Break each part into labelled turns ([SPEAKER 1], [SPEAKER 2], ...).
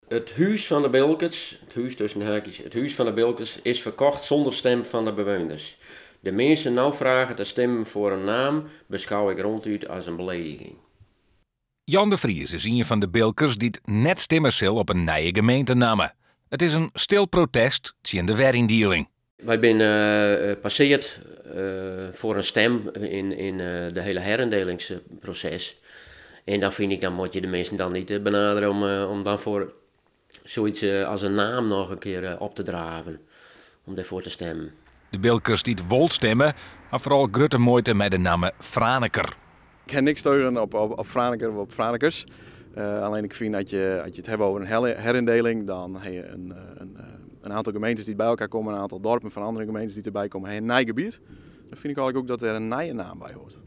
[SPEAKER 1] Het huis van de Bilkers, het huis tussen haakjes, het huis van de Bilkers is verkocht zonder stem van de bewoners. De mensen nou vragen te stemmen voor een naam beschouw ik ronduit als een belediging.
[SPEAKER 2] Jan de Vries is een van de Bilkers die het net stemmen zal op een nieuwe gemeentenaam. Het is een stil protest tegen de werindeling.
[SPEAKER 1] Wij zijn passeerd voor een stem in de hele herindelingsproces. En dan vind ik, dan moet je de mensen dan niet benaderen om dan voor zoiets als een naam nog een keer op te draven. Om daarvoor te stemmen.
[SPEAKER 2] De Bilkers die het wol stemmen, maar vooral grote moeite met de naam Franeker.
[SPEAKER 3] Ik heb niks tegen op Franeker of op Franekers. Alleen ik vind dat je het hebt over een herindeling, dan heb je een aantal gemeentes die bij elkaar komen, een aantal dorpen van andere gemeentes die erbij komen, heb je een nieuw gebied. Dan vind ik eigenlijk ook dat er een nieuwe naam bij hoort.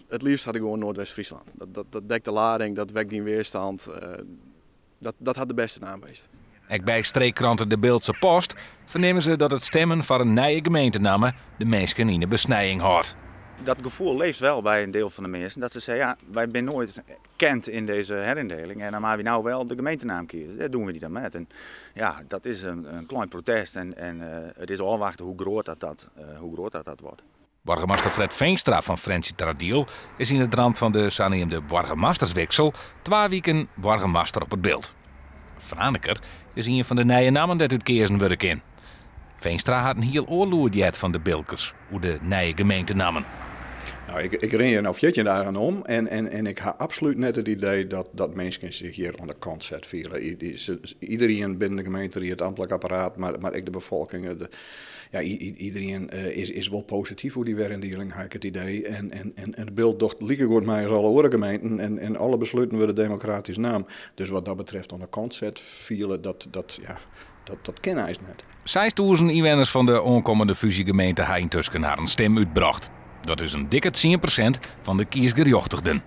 [SPEAKER 3] Het liefst had ik gewoon Noordwest-Friesland. Dat dekt de lading, dat wekt die weerstand. Dat had de beste naam geweest.
[SPEAKER 2] Ook bij streekkranten De Beeldse Post vernemen ze dat het stemmen voor een nieuwe gemeentenaam de mensen in de besnijing houdt.
[SPEAKER 4] Dat gevoel leeft wel bij een deel van de mensen. Dat ze zeggen, ja, wij zijn nooit kend in deze herindeling. En dan maar we nou wel de gemeentenaam kiezen. Dat doen we niet dan met. En ja, dat is een klein protest. En het is afwachten hoe groot dat wordt.
[SPEAKER 2] Burgemeester Fred Veenstra van Frensie Tradiel is in het rand van de zogenoemde burgemeesterswissel 2 weken burgemeester op het beeld. Franeker is een van de nieuwe namen dat uit Keersen werk in. Veenstra had een heel oorloerd van de Bilkers, hoe de nieuwe gemeentenamen.
[SPEAKER 5] Nou, ik ren hier nou 14 dagen om en ik heb absoluut net het idee dat mensen zich hier aan de kant zet vielen. Iedereen binnen de gemeente, het ambtelijk apparaat, maar ook de bevolking. Iedereen is wel positief hoe die werindeling, heb ik het idee. En het beeld docht lieke goed mij als alle andere gemeenten en alle besluiten worden democratisch naam. Dus wat dat betreft aan de kant zet vielen, dat ken hij net.
[SPEAKER 2] 6000 inwoners van de aankomende fusiegemeente hebben intussen haar een stem uitgebracht. Dat is een dikke 10% van de kiesgerechtigden.